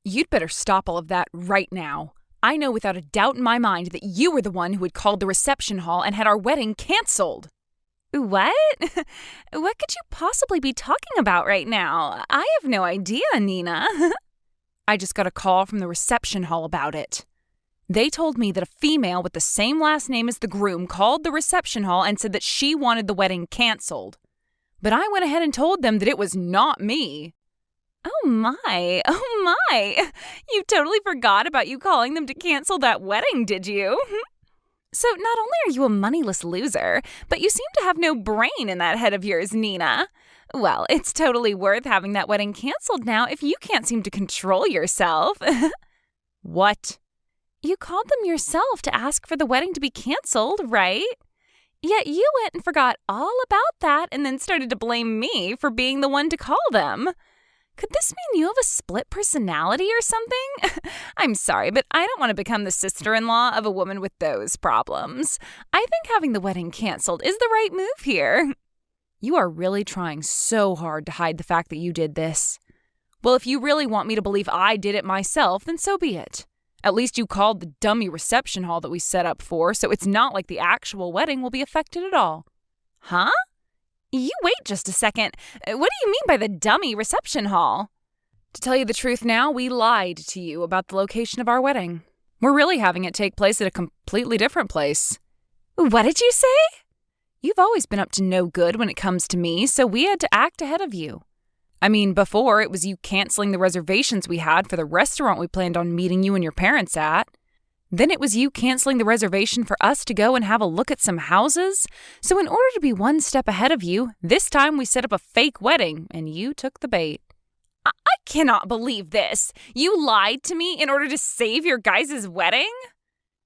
You'd better stop all of that right now. I know without a doubt in my mind that you were the one who had called the reception hall and had our wedding canceled. What? What could you possibly be talking about right now? I have no idea, Nina. I just got a call from the reception hall about it. They told me that a female with the same last name as the groom called the reception hall and said that she wanted the wedding canceled. But I went ahead and told them that it was not me. Oh my. You totally forgot about you calling them to cancel that wedding, did you? So not only are you a moneyless loser, but you seem to have no brain in that head of yours, Nina. Well, it's totally worth having that wedding canceled now if you can't seem to control yourself. What? You called them yourself to ask for the wedding to be canceled, right? Yet you went and forgot all about that and then started to blame me for being the one to call them. Could this mean you have a split personality or something? I'm sorry, but I don't want to become the sister-in-law of a woman with those problems. I think having the wedding canceled is the right move here. You are really trying so hard to hide the fact that you did this. Well, if you really want me to believe I did it myself, then so be it. At least you called the dummy reception hall that we set up for, so it's not like the actual wedding will be affected at all. Huh? You wait just a second. What do you mean by the dummy reception hall? To tell you the truth now, we lied to you about the location of our wedding. We're really having it take place at a completely different place. What did you say? You've always been up to no good when it comes to me, so we had to act ahead of you. I mean, before, it was you canceling the reservations we had for the restaurant we planned on meeting you and your parents at. Then it was you canceling the reservation for us to go and have a look at some houses. So in order to be one step ahead of you, this time we set up a fake wedding, and you took the bait. I cannot believe this. You lied to me in order to save your guys' wedding?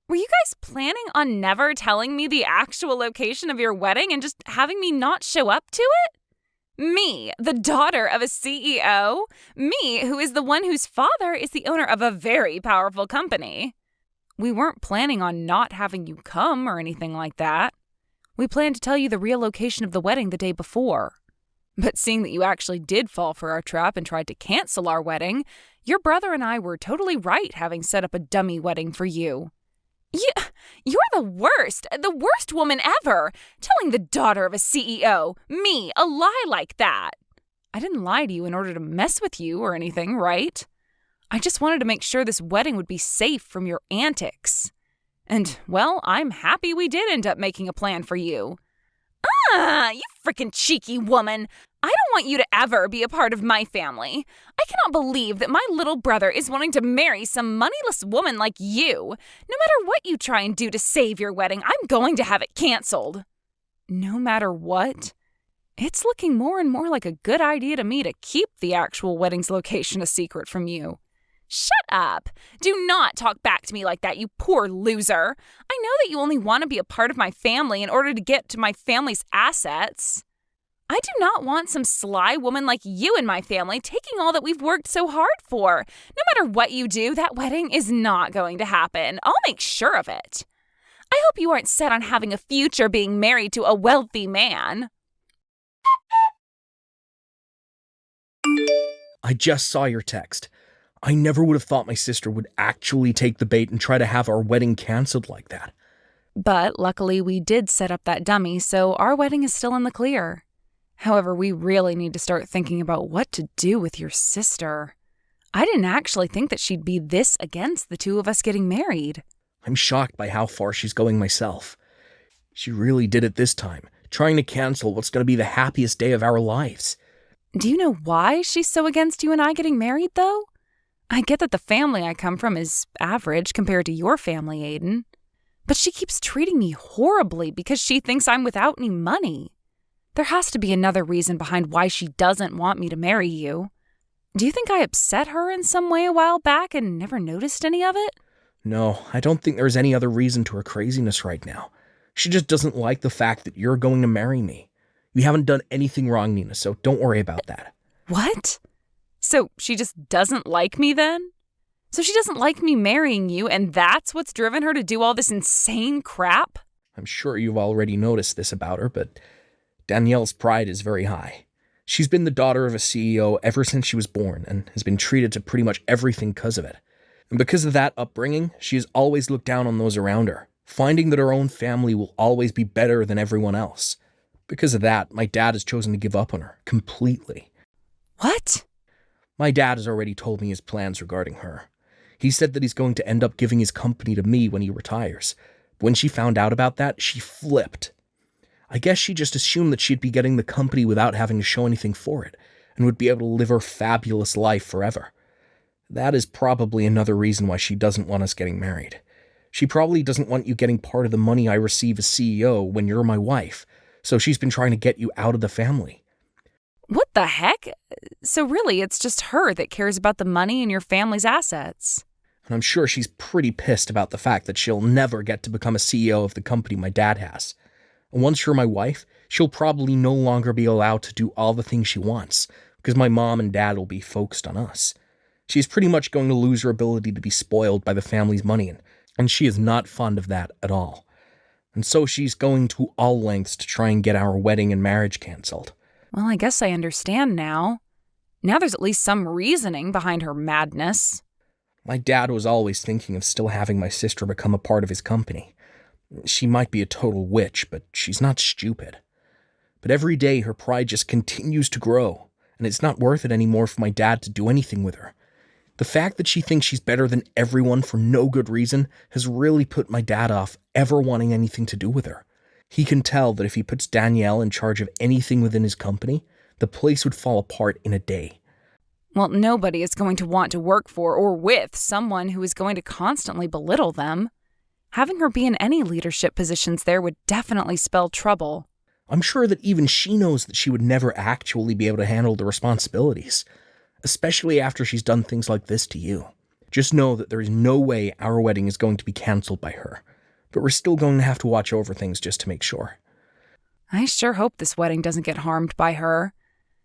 Were you guys planning on never telling me the actual location of your wedding and just having me not show up to it? Me, the daughter of a CEO? Me, who is the one whose father is the owner of a very powerful company? We weren't planning on not having you come or anything like that. We planned to tell you the real location of the wedding the day before. But seeing that you actually did fall for our trap and tried to cancel our wedding, your brother and I were totally right having set up a dummy wedding for you. You're the worst woman ever, telling the daughter of a CEO, me, a lie like that. I didn't lie to you in order to mess with you or anything, right? I just wanted to make sure this wedding would be safe from your antics. And, well, I'm happy we did end up making a plan for you. You frickin' cheeky woman. I don't want you to ever be a part of my family. I cannot believe that my little brother is wanting to marry some moneyless woman like you. No matter what you try and do to save your wedding, I'm going to have it canceled. No matter what? It's looking more and more like a good idea to me to keep the actual wedding's location a secret from you. Shut up. Do not talk back to me like that, you poor loser. I know that you only want to be a part of my family in order to get to my family's assets. I do not want some sly woman like you in my family taking all that we've worked so hard for. No matter what you do, that wedding is not going to happen. I'll make sure of it. I hope you aren't set on having a future being married to a wealthy man. I just saw your text. I never would have thought my sister would actually take the bait and try to have our wedding canceled like that. But luckily we did set up that dummy, so our wedding is still in the clear. However, we really need to start thinking about what to do with your sister. I didn't actually think that she'd be this against the two of us getting married. I'm shocked by how far she's going myself. She really did it this time, trying to cancel what's going to be the happiest day of our lives. Do you know why she's so against you and I getting married, though? I get that the family I come from is average compared to your family, Aiden. But she keeps treating me horribly because she thinks I'm without any money. There has to be another reason behind why she doesn't want me to marry you. Do you think I upset her in some way a while back and never noticed any of it? No, I don't think there's any other reason to her craziness right now. She just doesn't like the fact that you're going to marry me. You haven't done anything wrong, Nina, so don't worry about that. What? So she just doesn't like me then? So she doesn't like me marrying you, and that's what's driven her to do all this insane crap? I'm sure you've already noticed this about her, but Danielle's pride is very high. She's been the daughter of a CEO ever since she was born and has been treated to pretty much everything because of it. And because of that upbringing, she has always looked down on those around her, finding that her own family will always be better than everyone else. Because of that, my dad has chosen to give up on her completely. What? My dad has already told me his plans regarding her. He said that he's going to end up giving his company to me when he retires. When she found out about that, she flipped. I guess she just assumed that she'd be getting the company without having to show anything for it, and would be able to live her fabulous life forever. That is probably another reason why she doesn't want us getting married. She probably doesn't want you getting part of the money I receive as CEO when you're my wife, so she's been trying to get you out of the family. What the heck? So really, it's just her that cares about the money and your family's assets. And I'm sure she's pretty pissed about the fact that she'll never get to become a CEO of the company my dad has. And once you're my wife, she'll probably no longer be allowed to do all the things she wants, because my mom and dad will be focused on us. She's pretty much going to lose her ability to be spoiled by the family's money, and she is not fond of that at all. And so she's going to all lengths to try and get our wedding and marriage cancelled. Well, I guess I understand now. Now there's at least some reasoning behind her madness. My dad was always thinking of still having my sister become a part of his company. She might be a total witch, but she's not stupid. But every day her pride just continues to grow, and it's not worth it anymore for my dad to do anything with her. The fact that she thinks she's better than everyone for no good reason has really put my dad off ever wanting anything to do with her. He can tell that if he puts Danielle in charge of anything within his company, the place would fall apart in a day. Well, nobody is going to want to work for or with someone who is going to constantly belittle them. Having her be in any leadership positions there would definitely spell trouble. I'm sure that even she knows that she would never actually be able to handle the responsibilities, especially after she's done things like this to you. Just know that there is no way our wedding is going to be cancelled by her, but we're still going to have to watch over things just to make sure. I sure hope this wedding doesn't get harmed by her.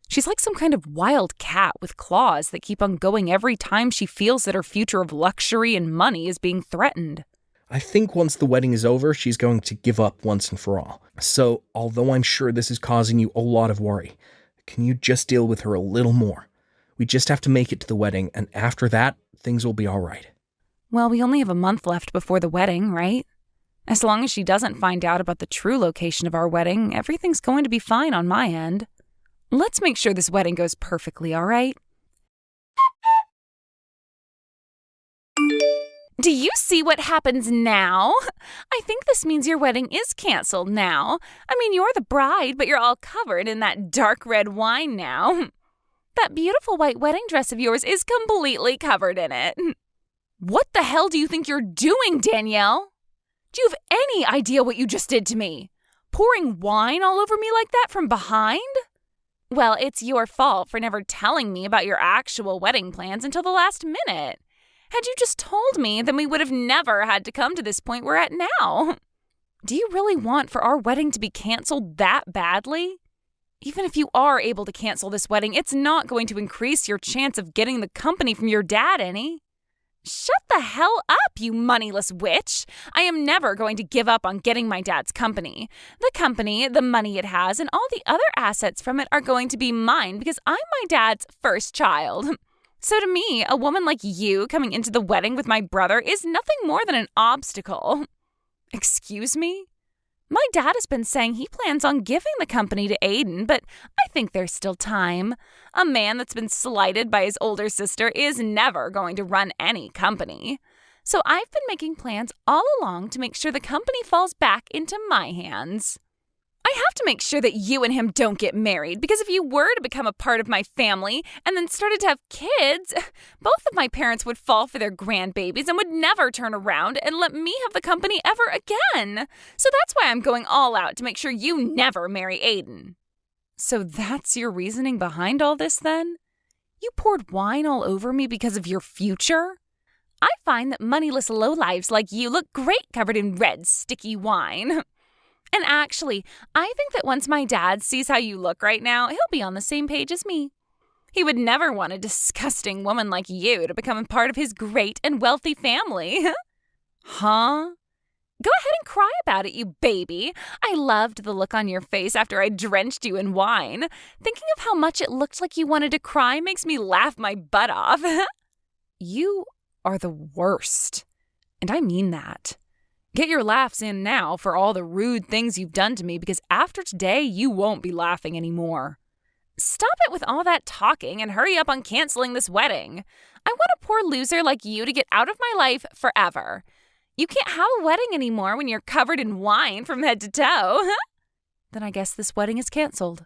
She's like some kind of wild cat with claws that keep on going every time she feels that her future of luxury and money is being threatened. I think once the wedding is over, she's going to give up once and for all. So, although I'm sure this is causing you a lot of worry, can you just deal with her a little more? We just have to make it to the wedding, and after that, things will be all right. Well, we only have a month left before the wedding, right? As long as she doesn't find out about the true location of our wedding, everything's going to be fine on my end. Let's make sure this wedding goes perfectly, all right? Do you see what happens now? I think this means your wedding is canceled now. I mean, you're the bride, but you're all covered in that dark red wine now. That beautiful white wedding dress of yours is completely covered in it. What the hell do you think you're doing, Danielle? Do you have any idea what you just did to me? Pouring wine all over me like that from behind? Well, it's your fault for never telling me about your actual wedding plans until the last minute. Had you just told me, then we would have never had to come to this point we're at now. Do you really want for our wedding to be canceled that badly? Even if you are able to cancel this wedding, it's not going to increase your chance of getting the company from your dad any. Shut the hell up, you moneyless witch. I am never going to give up on getting my dad's company. The company, the money it has, and all the other assets from it are going to be mine because I'm my dad's first child. So to me, a woman like you coming into the wedding with my brother is nothing more than an obstacle. Excuse me? My dad has been saying he plans on giving the company to Aiden, but I think there's still time. A man that's been slighted by his older sister is never going to run any company. So I've been making plans all along to make sure the company falls back into my hands. I have to make sure that you and him don't get married, because if you were to become a part of my family and then started to have kids, both of my parents would fall for their grandbabies and would never turn around and let me have the company ever again. So that's why I'm going all out to make sure you never marry Aiden. So that's your reasoning behind all this then? You poured wine all over me because of your future? I find that moneyless lowlives like you look great covered in red, sticky wine. And actually, I think that once my dad sees how you look right now, he'll be on the same page as me. He would never want a disgusting woman like you to become a part of his great and wealthy family. Huh? Go ahead and cry about it, you baby. I loved the look on your face after I drenched you in wine. Thinking of how much it looked like you wanted to cry makes me laugh my butt off. You are the worst. And I mean that. Get your laughs in now for all the rude things you've done to me, because after today, you won't be laughing anymore. Stop it with all that talking and hurry up on canceling this wedding. I want a poor loser like you to get out of my life forever. You can't have a wedding anymore when you're covered in wine from head to toe. Then I guess this wedding is canceled.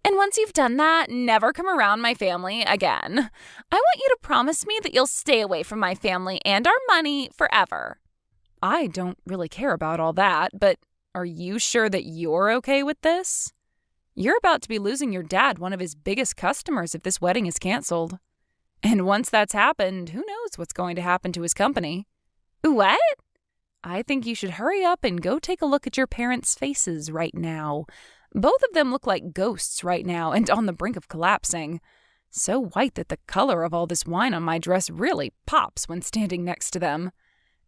And once you've done that, never come around my family again. I want you to promise me that you'll stay away from my family and our money forever. I don't really care about all that, but are you sure that you're okay with this? You're about to be losing your dad, one of his biggest customers, if this wedding is canceled. And once that's happened, who knows what's going to happen to his company? What? I think you should hurry up and go take a look at your parents' faces right now. Both of them look like ghosts right now and on the brink of collapsing. So white that the color of all this wine on my dress really pops when standing next to them.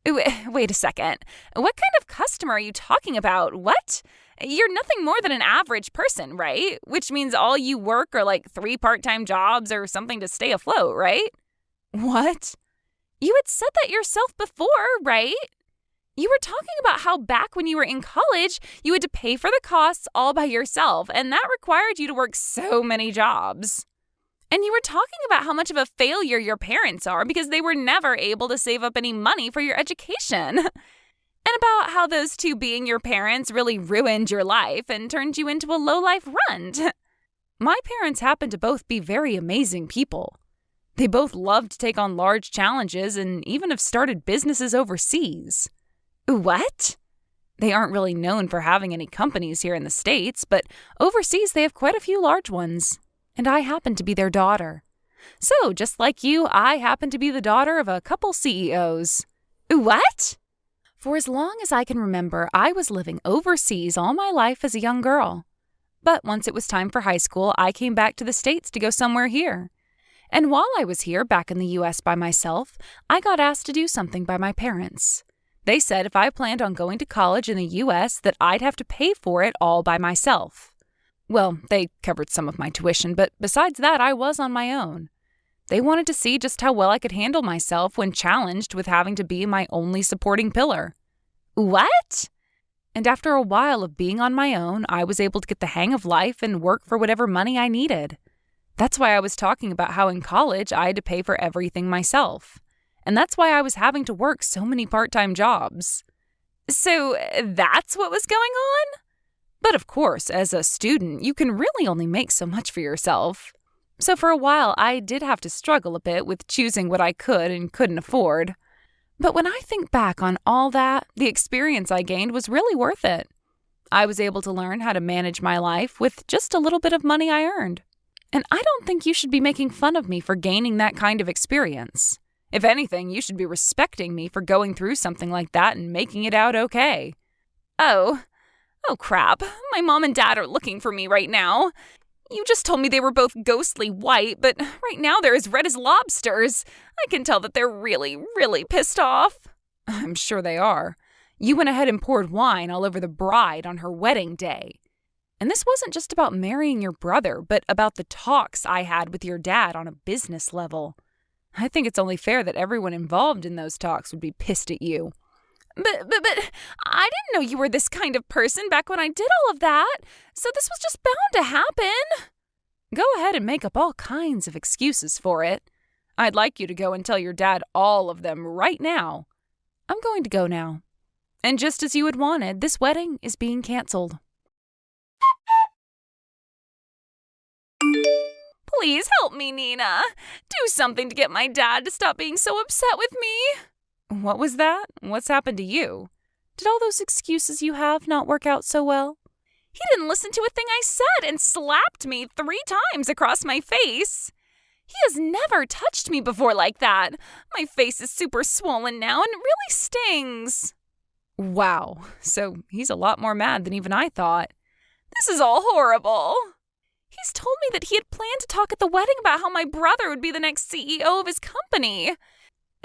Wait a second. What kind of customer are you talking about? What? You're nothing more than an average person, right? Which means all you work are like 3 part-time jobs or something to stay afloat, right? What? You had said that yourself before, right? You were talking about how back when you were in college, you had to pay for the costs all by yourself, and that required you to work so many jobs. And you were talking about how much of a failure your parents are because they were never able to save up any money for your education. And about how those two being your parents really ruined your life and turned you into a low-life runt. My parents happen to both be very amazing people. They both love to take on large challenges and even have started businesses overseas. What? They aren't really known for having any companies here in the States, but overseas they have quite a few large ones. And I happen to be their daughter. So, just like you, I happen to be the daughter of a couple CEOs. What? For as long as I can remember, I was living overseas all my life as a young girl. But once it was time for high school, I came back to the States to go somewhere here. And while I was here back in the U.S. by myself, I got asked to do something by my parents. They said if I planned on going to college in the U.S., that I'd have to pay for it all by myself. Well, they covered some of my tuition, but besides that, I was on my own. They wanted to see just how well I could handle myself when challenged with having to be my only supporting pillar. What? And after a while of being on my own, I was able to get the hang of life and work for whatever money I needed. That's why I was talking about how in college I had to pay for everything myself. And that's why I was having to work so many part-time jobs. So that's what was going on? But of course, as a student, you can really only make so much for yourself. So for a while, I did have to struggle a bit with choosing what I could and couldn't afford. But when I think back on all that, the experience I gained was really worth it. I was able to learn how to manage my life with just a little bit of money I earned. And I don't think you should be making fun of me for gaining that kind of experience. If anything, you should be respecting me for going through something like that and making it out okay. Oh crap. My mom and dad are looking for me right now. You just told me they were both ghostly white, but right now they're as red as lobsters. I can tell that they're really, really pissed off. I'm sure they are. You went ahead and poured wine all over the bride on her wedding day. And this wasn't just about marrying your brother, but about the talks I had with your dad on a business level. I think it's only fair that everyone involved in those talks would be pissed at you. But I didn't know you were this kind of person back when I did all of that, so this was just bound to happen. Go ahead and make up all kinds of excuses for it. I'd like you to go and tell your dad all of them right now. I'm going to go now. And just as you had wanted, this wedding is being canceled. Please help me, Nina. Do something to get my dad to stop being so upset with me. What was that? What's happened to you? Did all those excuses you have not work out so well? He didn't listen to a thing I said and slapped me 3 times across my face. He has never touched me before like that. My face is super swollen now and it really stings. Wow, so he's a lot more mad than even I thought. This is all horrible. He's told me that he had planned to talk at the wedding about how my brother would be the next CEO of his company.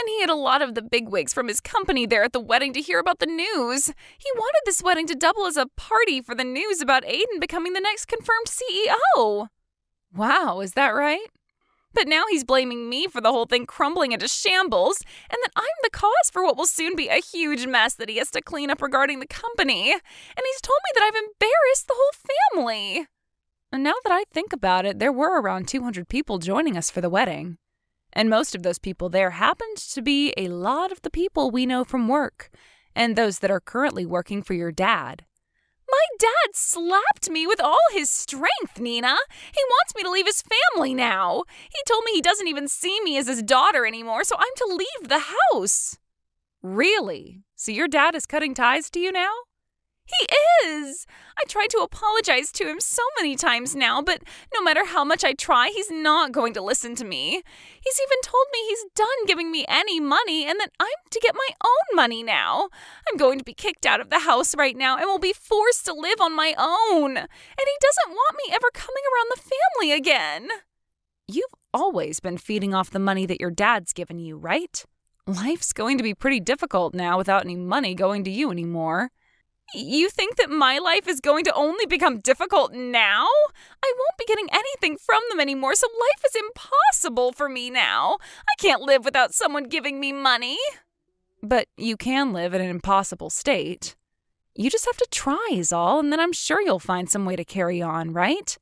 And he had a lot of the bigwigs from his company there at the wedding to hear about the news. He wanted this wedding to double as a party for the news about Aiden becoming the next confirmed CEO. Wow, is that right? But now he's blaming me for the whole thing crumbling into shambles, and that I'm the cause for what will soon be a huge mess that he has to clean up regarding the company. And he's told me that I've embarrassed the whole family. And now that I think about it, there were around 200 people joining us for the wedding. And most of those people there happened to be a lot of the people we know from work, and those that are currently working for your dad. My dad slapped me with all his strength, Nina. He wants me to leave his family now. He told me he doesn't even see me as his daughter anymore, so I'm to leave the house. Really? So your dad is cutting ties to you now? He is! I tried to apologize to him so many times now, but no matter how much I try, he's not going to listen to me. He's even told me he's done giving me any money and that I'm to get my own money now. I'm going to be kicked out of the house right now and will be forced to live on my own. And he doesn't want me ever coming around the family again. You've always been feeding off the money that your dad's given you, right? Life's going to be pretty difficult now without any money going to you anymore. You think that my life is going to only become difficult now? I won't be getting anything from them anymore, so life is impossible for me now. I can't live without someone giving me money. But you can live in an impossible state. You just have to try is all, and then I'm sure you'll find some way to carry on, right?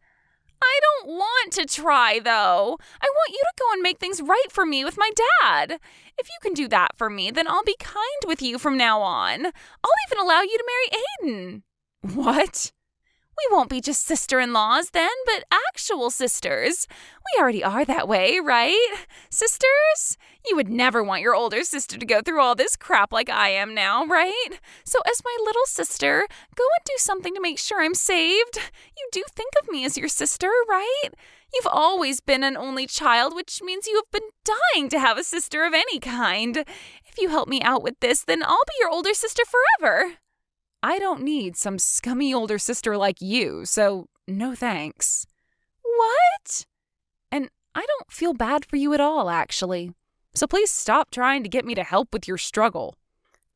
I don't want to try, though. I want you to go and make things right for me with my dad. If you can do that for me, then I'll be kind with you from now on. I'll even allow you to marry Aiden. What? We won't be just sister-in-laws then, but actual sisters. We already are that way, right? Sisters? You would never want your older sister to go through all this crap like I am now, right? So as my little sister, go and do something to make sure I'm saved. You do think of me as your sister, right? You've always been an only child, which means you have been dying to have a sister of any kind. If you help me out with this, then I'll be your older sister forever. I don't need some scummy older sister like you, so no thanks. What? And I don't feel bad for you at all, actually. So please stop trying to get me to help with your struggle.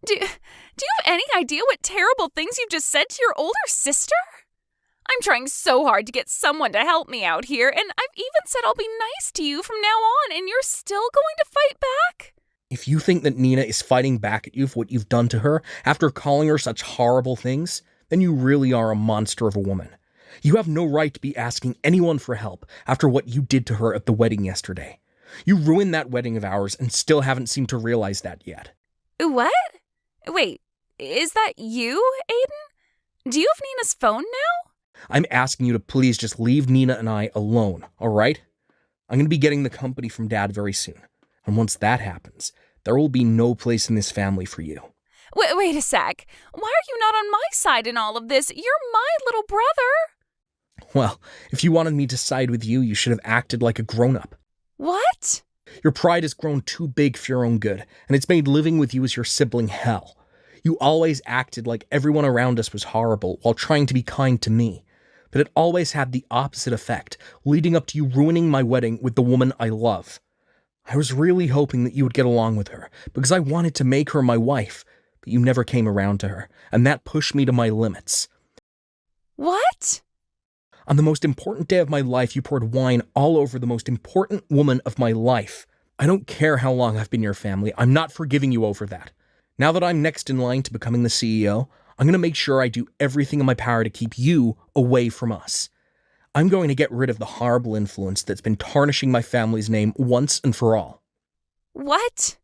Do you have any idea what terrible things you've just said to your older sister? I'm trying so hard to get someone to help me out here, and I've even said I'll be nice to you from now on, and you're still going to fight back? If you think that Nina is fighting back at you for what you've done to her after calling her such horrible things, then you really are a monster of a woman. You have no right to be asking anyone for help after what you did to her at the wedding yesterday. You ruined that wedding of ours and still haven't seemed to realize that yet. What? Wait, is that you, Aiden? Do you have Nina's phone now? I'm asking you to please just leave Nina and I alone, all right? I'm going to be getting the company from Dad very soon. And once that happens, there will be no place in this family for you. Wait a sec. Why are you not on my side in all of this? You're my little brother. Well, if you wanted me to side with you, you should have acted like a grown-up. What? Your pride has grown too big for your own good, and it's made living with you as your sibling hell. You always acted like everyone around us was horrible while trying to be kind to me. But it always had the opposite effect, leading up to you ruining my wedding with the woman I love. I was really hoping that you would get along with her, because I wanted to make her my wife, but you never came around to her, and that pushed me to my limits. What? On the most important day of my life, you poured wine all over the most important woman of my life. I don't care how long I've been your family, I'm not forgiving you over that. Now that I'm next in line to becoming the CEO, I'm going to make sure I do everything in my power to keep you away from us. I'm going to get rid of the horrible influence that's been tarnishing my family's name once and for all. What?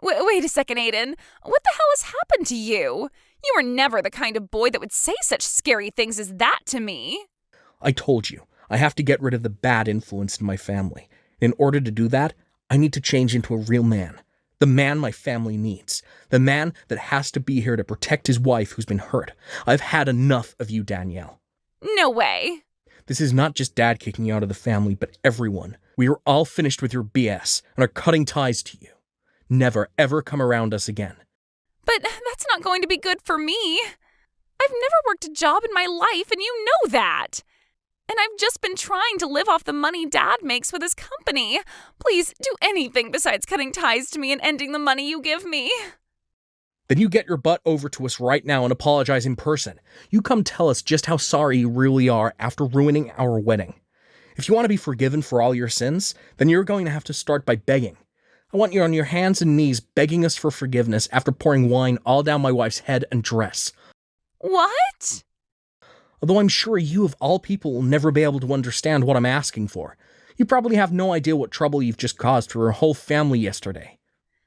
Wait a second, Aiden. What the hell has happened to you? You were never the kind of boy that would say such scary things as that to me. I told you, I have to get rid of the bad influence in my family. In order to do that, I need to change into a real man. The man my family needs. The man that has to be here to protect his wife who's been hurt. I've had enough of you, Danielle. No way. This is not just Dad kicking you out of the family, but everyone. We are all finished with your BS and are cutting ties to you. Never, ever come around us again. But that's not going to be good for me. I've never worked a job in my life, and you know that. And I've just been trying to live off the money Dad makes with his company. Please do anything besides cutting ties to me and ending the money you give me. Then you get your butt over to us right now and apologize in person. You come tell us just how sorry you really are after ruining our wedding. If you want to be forgiven for all your sins, then you're going to have to start by begging. I want you on your hands and knees begging us for forgiveness after pouring wine all down my wife's head and dress. What? Although I'm sure you of all people will never be able to understand what I'm asking for. You probably have no idea what trouble you've just caused for her whole family yesterday.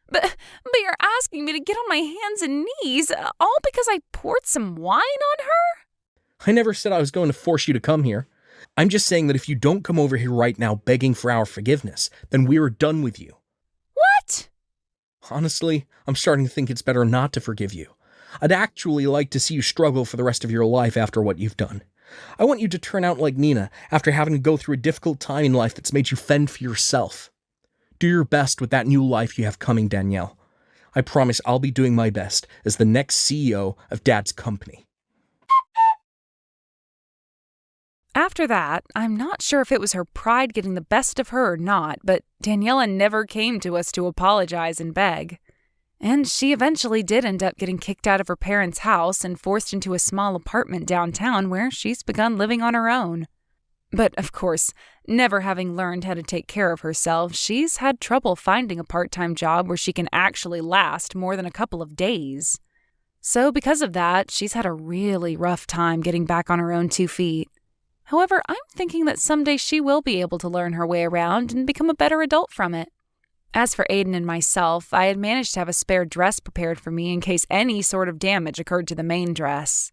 But you're asking me to get on my hands and knees, all because I poured some wine on her? I never said I was going to force you to come here. I'm just saying that if you don't come over here right now begging for our forgiveness, then we're done with you. What? Honestly, I'm starting to think it's better not to forgive you. I'd actually like to see you struggle for the rest of your life after what you've done. I want you to turn out like Nina after having to go through a difficult time in life that's made you fend for yourself. Do your best with that new life you have coming, Danielle. I promise I'll be doing my best as the next CEO of Dad's company. After that, I'm not sure if it was her pride getting the best of her or not, but Daniela never came to us to apologize and beg. And she eventually did end up getting kicked out of her parents' house and forced into a small apartment downtown where she's begun living on her own. But, of course, never having learned how to take care of herself, she's had trouble finding a part-time job where she can actually last more than a couple of days. So because of that, she's had a really rough time getting back on her own 2 feet. However, I'm thinking that someday she will be able to learn her way around and become a better adult from it. As for Aiden and myself, I had managed to have a spare dress prepared for me in case any sort of damage occurred to the main dress.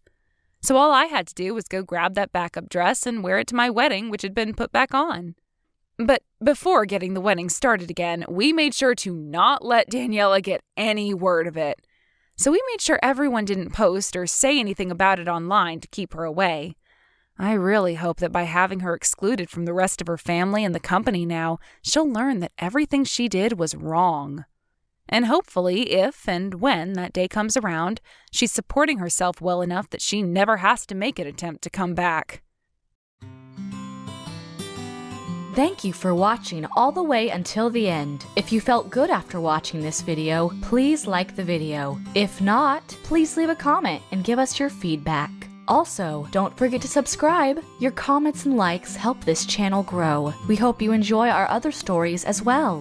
So all I had to do was go grab that backup dress and wear it to my wedding, which had been put back on. But before getting the wedding started again, we made sure to not let Daniela get any word of it. So we made sure everyone didn't post or say anything about it online to keep her away. I really hope that by having her excluded from the rest of her family and the company now, she'll learn that everything she did was wrong. And hopefully, if and when that day comes around, she's supporting herself well enough that she never has to make an attempt to come back. Thank you for watching all the way until the end. If you felt good after watching this video, please like the video. If not, please leave a comment and give us your feedback. Also, don't forget to subscribe. Your comments and likes help this channel grow. We hope you enjoy our other stories as well.